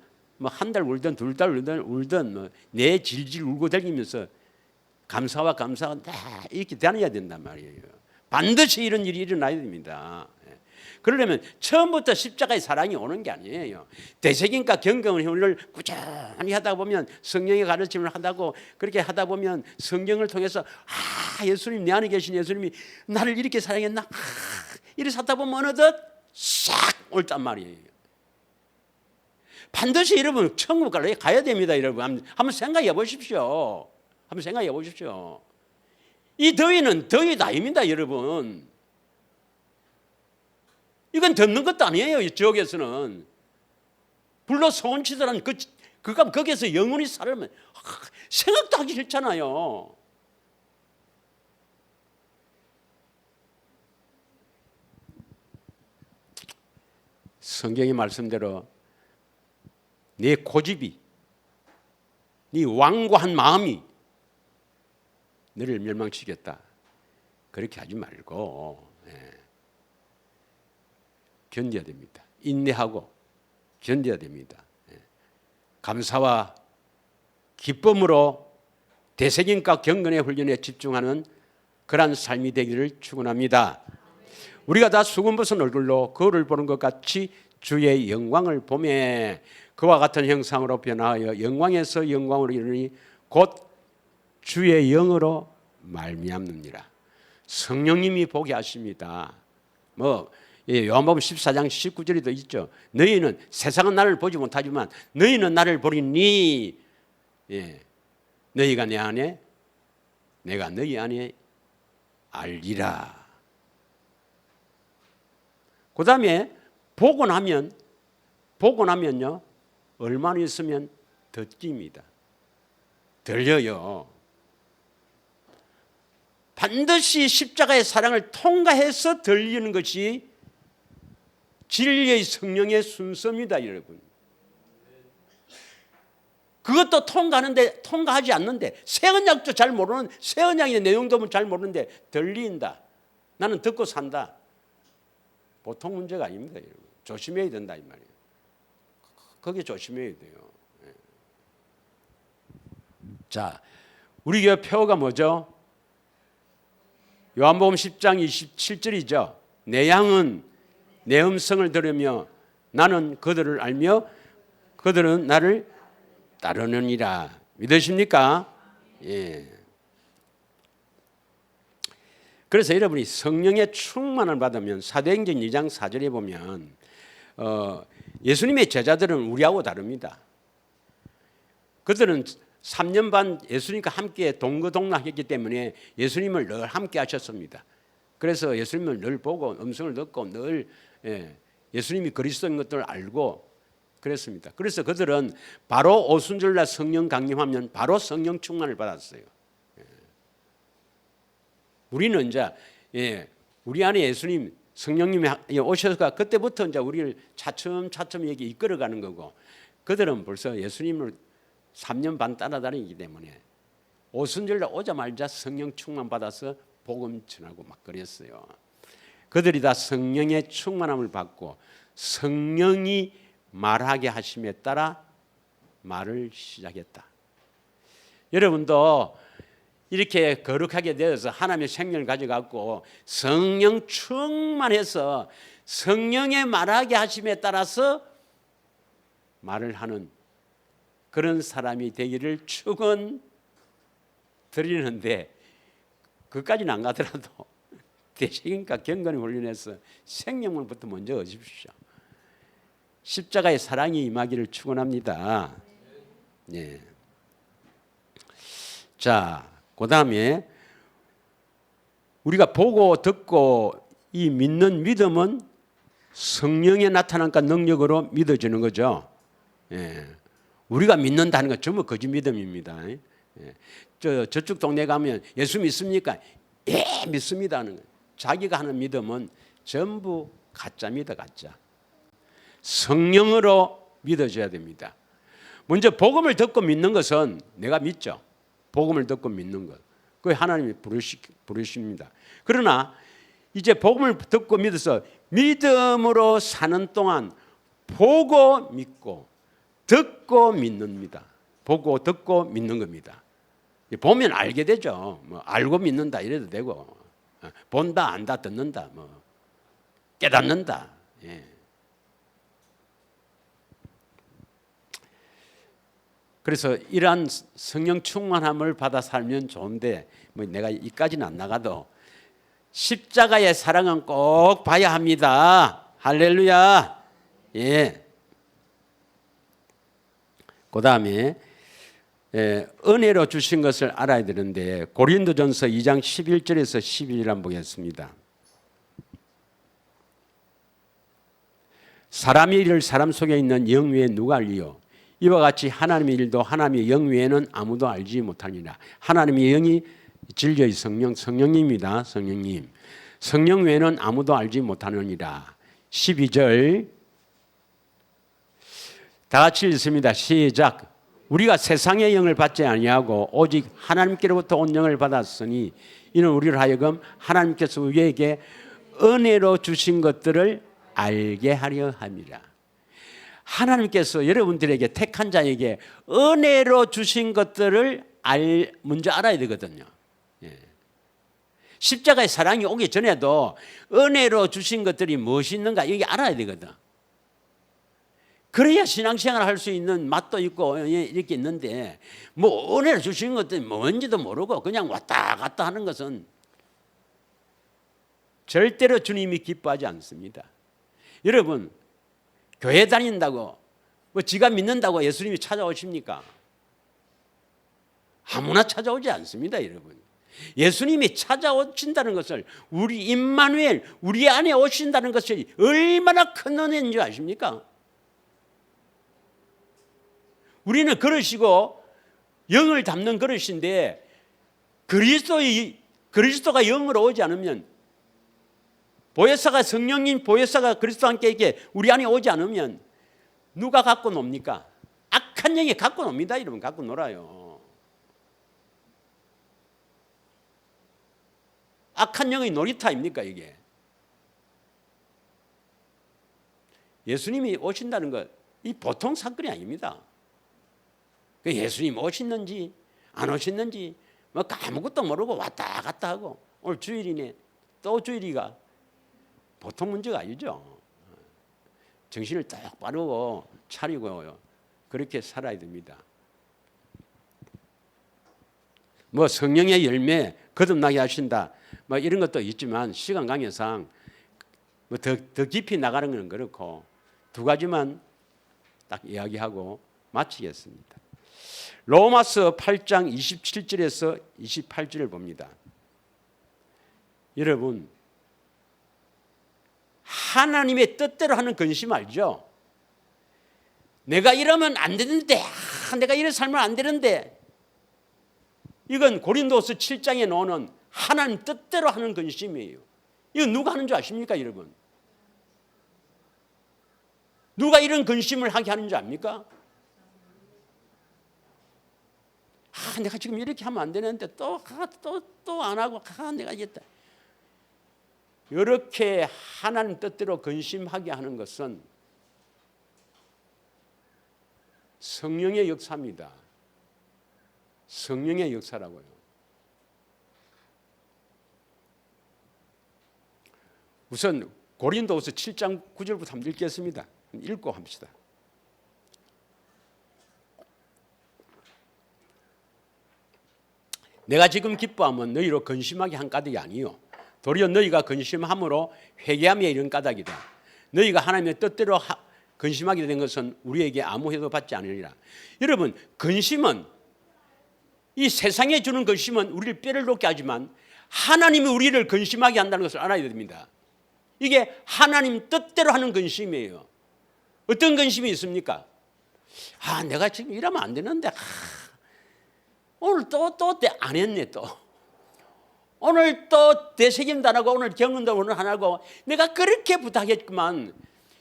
한 달 울든 두 달 울든 내 질질 울고 다니면서 감사와 다 이렇게 다녀야 된단 말이에요. 반드시 이런 일이 일어나야 됩니다. 그러려면 처음부터 십자가의 사랑이 오는 게 아니에요. 대세긴과 경건을 꾸준히 하다 보면 성령의 가르침을 하다고 그렇게 하다 보면 성경을 통해서 예수님 내 안에 계신 예수님이 나를 이렇게 사랑했나? 이렇게 하다 보면 어느덧 싹 옳단 말이에요. 반드시 여러분 천국 가야 됩니다. 여러분 한번 생각해 보십시오. 이 더위는 더위도 아닙니다. 여러분 이건 듣는 것도 아니에요. 이 지역에서는 불로 소원치더란 그가 거기에서 영원히 살면 생각도 하기 싫잖아요. 성경의 말씀대로 네 고집이 네 완고한 마음이 너를 멸망시켰다. 그렇게 하지 말고 견뎌야 됩니다. 인내하고 견뎌야 됩니다. 감사와 기쁨으로 대세긴과 경건의 훈련에 집중하는 그러한 삶이 되기를 축원합니다. 우리가 다 수건 벗은 얼굴로 거울을 보는 것 같이 주의 영광을 보매 그와 같은 형상으로 변화하여 영광에서 영광으로 이르니 곧 주의 영으로 말미암느니라. 성령님이 보게 하십니다. 요한복음 14장 19절에도 있죠. 너희는 세상은 나를 보지 못하지만 너희는 나를 보리니 예, 너희가 내 안에 내가 너희 안에 알리라. 그 다음에 보고 나면요 얼마나 있으면 듣기입니다. 들려요. 반드시 십자가의 사랑을 통과해서 들리는 것이 진리의 성령의 순서입니다, 여러분. 그것도 통과하지 않는데, 새 언약도 잘 모르는, 새 언약의 내용도 잘 모르는데 들린다. 나는 듣고 산다. 보통 문제가 아닙니다, 여러분. 조심해야 된다 이 말이에요. 그게 조심해야 돼요. 자, 우리 교회 표어가 뭐죠? 요한복음 10장 27절이죠. 내 양은 내 음성을 들으며 나는 그들을 알며 그들은 나를 따르느니라. 믿으십니까? 예. 그래서 여러분이 성령의 충만을 받으면 사도행전 2장 4절에 보면 예수님의 제자들은 우리하고 다릅니다. 그들은 3년 반 예수님과 함께 동거동락했기 때문에 예수님을 늘 함께 하셨습니다. 그래서 예수님을 늘 보고 음성을 듣고 늘 예수님이 그리스도인 것들을 알고 그랬습니다. 그래서 그들은 바로 오순절날 성령 강림하면 바로 성령 충만을 받았어요. 우리는 이제 우리 안에 예수님 성령님이 오셔서 그때부터 이제 우리를 차츰차츰 여기 이끌어가는 거고, 그들은 벌써 예수님을 3년 반 따라다니기 때문에 오순절날 오자마자 성령 충만 받아서 복음 전하고 막 그랬어요. 그들이 다 성령의 충만함을 받고 성령이 말하게 하심에 따라 말을 시작했다. 여러분도 이렇게 거룩하게 되어서 하나님의 생명을 가져갖고 성령 충만해서 성령의 말하게 하심에 따라서 말을 하는 그런 사람이 되기를 축원드리는데, 그까지는 안 가더라도 대식인가 경건에 훈련해서 생명을부터 먼저 얻으십시오. 십자가의 사랑이 임하기를 축원합니다. 예. 자, 그 다음에 우리가 보고 듣고 이 믿는 믿음은 성령의 나타남과 능력으로 믿어지는 거죠. 예. 우리가 믿는다는 건 전부 거짓 믿음입니다. 예. 저쪽 동네 가면 예수 믿습니까? 예, 믿습니다 하는 거예요. 자기가 하는 믿음은 전부 가짜입니다, 가짜. 성령으로 믿어줘야 됩니다. 먼저 복음을 듣고 믿는 것은 내가 믿죠. 복음을 듣고 믿는 것. 그게 하나님이 부르십니다. 그러나 이제 복음을 듣고 믿어서 믿음으로 사는 동안 보고 믿고 듣고 믿습니다. 보고 듣고 믿는 겁니다. 보면 알게 되죠. 뭐 알고 믿는다 이래도 되고, 본다, 안다, 듣는다, 뭐 깨닫는다. 예. 그래서 이러한 성령 충만함을 받아 살면 좋은데, 뭐 내가 이까지는 안 나가도 십자가의 사랑은 꼭 봐야 합니다. 할렐루야. 예. 그 다음에 은혜로 주신 것을 알아야 되는데, 고린도전서 2장 11절에서 12절 한번 보겠습니다. 사람의 일을 사람 속에 있는 영 외에 누가 알리요? 이와 같이 하나님의 일도 하나님의 영 외에는 아무도 알지 못하니라. 하나님의 영이 진리의 성령님입니다. 성령님. 성령 외에는 아무도 알지 못하느니라. 12절 다 같이 읽습니다. 시작. 우리가 세상의 영을 받지 아니하고 오직 하나님께로부터 온 영을 받았으니 이는 우리를 하여금 하나님께서 우리에게 은혜로 주신 것들을 알게 하려 함이라. 하나님께서 여러분들에게 택한 자에게 은혜로 주신 것들을 먼저 알아야 되거든요. 예. 십자가의 사랑이 오기 전에도 은혜로 주신 것들이 무엇이 있는가 이게 알아야 되거든. 그래야 신앙생활을 할 수 있는 맛도 있고 이렇게 있는데, 뭐 은혜로 주신 것들이 뭔지도 모르고 그냥 왔다 갔다 하는 것은 절대로 주님이 기뻐하지 않습니다. 여러분, 교회 다닌다고 뭐 지가 믿는다고 예수님이 찾아오십니까? 아무나 찾아오지 않습니다, 여러분. 예수님이 찾아오신다는 것을, 우리 임마누엘, 우리 안에 오신다는 것이 얼마나 큰 은혜인 줄 아십니까? 우리는 그릇이고 영을 담는 그릇인데, 그리스도가 영으로 오지 않으면, 보혜사가 성령인 보혜사가 그리스도와 함께 이렇게 우리 안에 오지 않으면 누가 갖고 놉니까? 악한 영이 갖고 놉니다. 여러분, 갖고 놀아요. 악한 영의 놀이터입니까, 이게? 예수님이 오신다는 것, 이 보통 사건이 아닙니다. 예수님 오셨는지 안 오셨는지 뭐 아무것도 모르고 왔다 갔다 하고, 오늘 주일이네, 또 주일이가, 보통 문제가 아니죠. 정신을 똑바로 차리고 그렇게 살아야 됩니다. 뭐 성령의 열매 거듭나게 하신다, 뭐 이런 것도 있지만 시간 관계상 뭐 더 깊이 나가는 건 그렇고, 두 가지만 딱 이야기하고 마치겠습니다. 로마서 8장 27절에서 28절을 봅니다. 여러분, 하나님의 뜻대로 하는 근심 알죠? 내가 이러면 안 되는데, 내가 이래 살면 안 되는데, 이건 고린도서 7장에 나오는 하나님 뜻대로 하는 근심이에요. 이건 누가 하는 줄 아십니까, 여러분? 누가 이런 근심을 하게 하는 줄 압니까? 내가 지금 이렇게 하면 안 되는데 또 안 하고, 내가 이겼다. 이렇게 하나님 뜻대로 근심하게 하는 것은 성령의 역사입니다. 성령의 역사라고요. 우선 고린도후서 7장 9절부터 한번 읽겠습니다. 읽고 합시다. 내가 지금 기뻐하면 너희로 근심하게 한 까닭이 아니요, 도리어 너희가 근심함으로 회개함에 이른 까닭이다. 너희가 하나님의 뜻대로 근심하게 된 것은 우리에게 아무 해도 받지 않으리라. 여러분, 근심은, 이 세상에 주는 근심은 우리를 뼈를 녹게 하지만 하나님이 우리를 근심하게 한다는 것을 알아야 됩니다. 이게 하나님 뜻대로 하는 근심이에요. 어떤 근심이 있습니까? 내가 지금 이러면 안 되는데, 오늘 또 안 했네, 또. 오늘 또 대책임도 안 하고, 오늘 경험도 오늘 안 하고, 내가 그렇게 부탁했구만.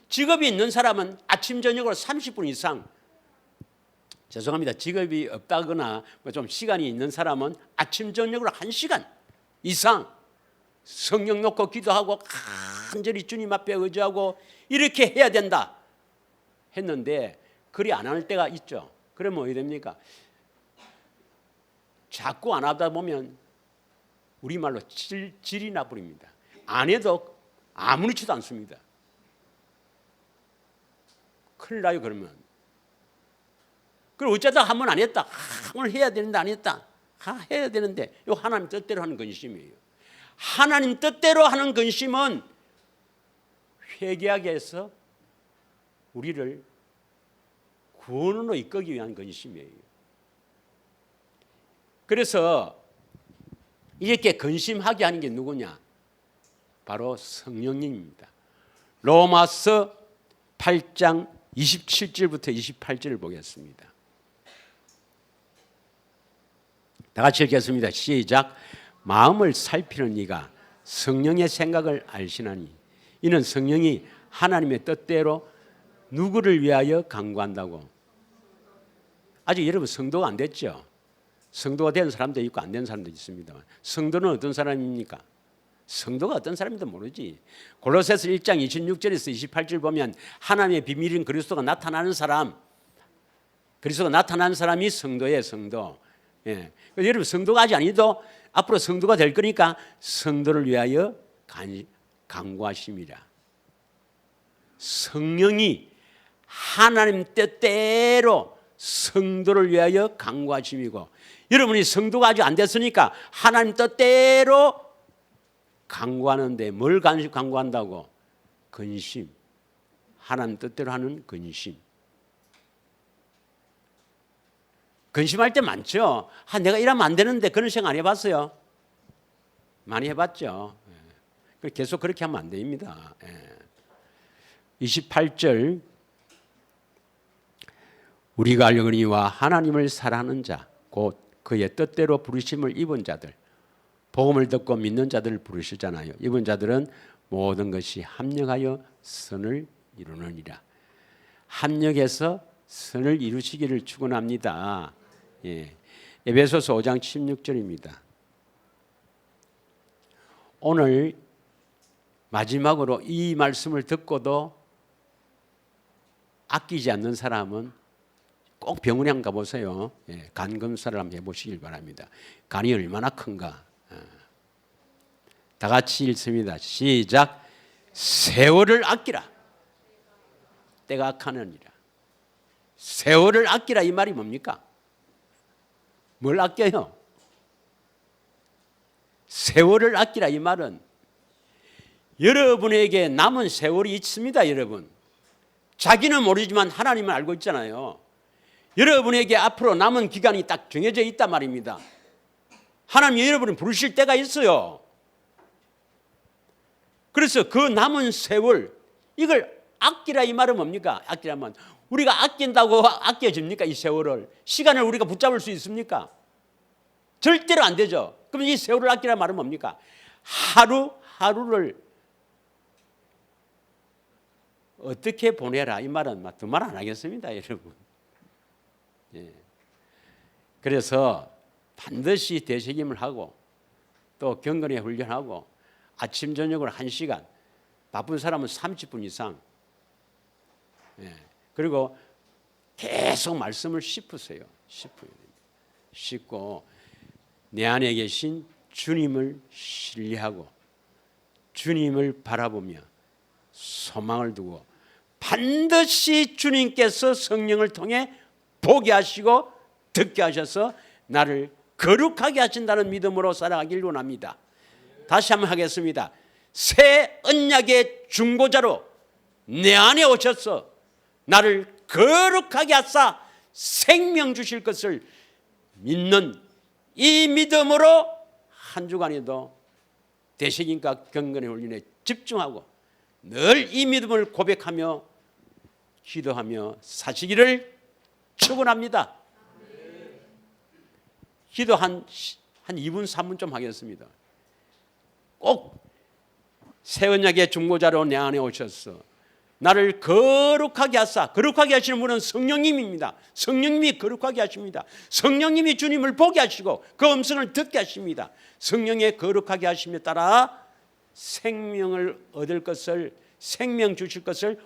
직업이 있는 사람은 아침, 저녁으로 30분 이상, 죄송합니다, 직업이 없다거나 좀 시간이 있는 사람은 아침, 저녁으로 1시간 이상 성경 놓고 기도하고 간절히 주님 앞에 의지하고 이렇게 해야 된다 했는데, 그리 안 할 때가 있죠. 그러면 어떻게 됩니까? 자꾸 안 하다 보면 우리말로 질이 나버립니다. 안 해도 아무렇지도 않습니다. 큰일 나요, 그러면. 그럼 어쩌다 한 번 안 했다, 오늘 해야 되는데 안 했다, 해야 되는데, 이거 하나님 뜻대로 하는 근심이에요. 하나님 뜻대로 하는 근심은 회개하게 해서 우리를 구원으로 이끌기 위한 근심이에요. 그래서 이렇게 근심하게 하는 게 누구냐? 바로 성령님입니다. 로마서 8장 27절부터 28절을 보겠습니다. 다 같이 읽겠습니다. 시작. 마음을 살피는 이가 성령의 생각을 알시나니 이는 성령이 하나님의 뜻대로 누구를 위하여 간구한다고. 아직 여러분 성도가 안 됐죠? 성도가 된 사람도 있고 안 된 사람도 있습니다만, 성도는 어떤 사람입니까? 성도가 어떤 사람인지 모르지. 골로새서 1장 26절에서 28절 보면 하나님의 비밀인 그리스도가 나타나는 사람, 그리스도가 나타나는 사람이 성도예요, 성도. 예. 여러분 성도가 아직 아니도 앞으로 성도가 될 거니까 성도를 위하여 간구하심이라. 성령이 하나님 뜻대로 성도를 위하여 간구하심이고, 여러분이 성도가 아직 안 됐으니까 하나님 뜻대로 간구하는데 뭘 간구한다고? 근심. 하나님 뜻대로 하는 근심. 근심할 때 많죠. 내가 이러면 안 되는데 그런 생각 안 해봤어요? 많이 해봤죠. 계속 그렇게 하면 안 됩니다. 28절 우리가 알거니와 하나님을 사랑하는 자 곧 그의 뜻대로 부르심을 입은 자들 복음을 듣고 믿는 자들을 부르시잖아요. 입은 자들은 모든 것이 합력하여 선을 이루느니라. 합력해서 선을 이루시기를 축원합니다. 에베소서 5장 16절입니다. 오늘 마지막으로 이 말씀을 듣고도 아끼지 않는 사람은 꼭 병원에 한번 가보세요. 간 검사를 한번 해보시길 바랍니다. 간이 얼마나 큰가. 다 같이 읽습니다. 시작. 세월을 아끼라. 때가 악하느니라. 세월을 아끼라 이 말이 뭡니까? 뭘 아껴요? 세월을 아끼라 이 말은 여러분에게 남은 세월이 있습니다. 여러분 자기는 모르지만 하나님은 알고 있잖아요. 여러분에게 앞으로 남은 기간이 딱 정해져 있단 말입니다. 하나님이 여러분을 부르실 때가 있어요. 그래서 그 남은 세월 이걸 아끼라 이 말은 뭡니까? 아끼라면 우리가 아낀다고 아껴집니까? 이 세월을 시간을 우리가 붙잡을 수 있습니까? 절대로 안 되죠. 그럼 이 세월을 아끼라 말은 뭡니까? 하루하루를 어떻게 보내라 이 말은 더 말 안 하겠습니다. 여러분. 그래서 반드시 되새김을 하고 또 경건의 훈련하고 아침 저녁으로 1시간 바쁜 사람은 30분 이상 그리고 계속 말씀을 씹으세요. 씹고 내 안에 계신 주님을 신뢰하고 주님을 바라보며 소망을 두고 반드시 주님께서 성령을 통해 보게 하시고 듣게 하셔서 나를 거룩하게 하신다는 믿음으로 살아가길 원합니다. 다시 한번 하겠습니다. 새 언약의 중보자로 내 안에 오셔서 나를 거룩하게 하사 생명 주실 것을 믿는 이 믿음으로 한 주간에도 되새김과 경건의 훈련에 집중하고 늘 이 믿음을 고백하며 기도하며 사시기를 축원합니다. 기도 한 2분 3분 좀 하겠습니다. 꼭 새 언약의 중보자로 내 안에 오셔서 나를 거룩하게 하사 거룩하게 하시는 분은 성령님입니다. 성령님이 거룩하게 하십니다. 성령님이 주님을 보게 하시고 그 음성을 듣게 하십니다. 성령의 거룩하게 하심에 따라 생명을 얻을 것을 생명 주실 것을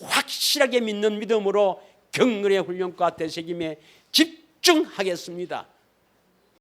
확실하게 믿는 믿음으로 경건의 훈련과 되새김에 집중하겠습니다.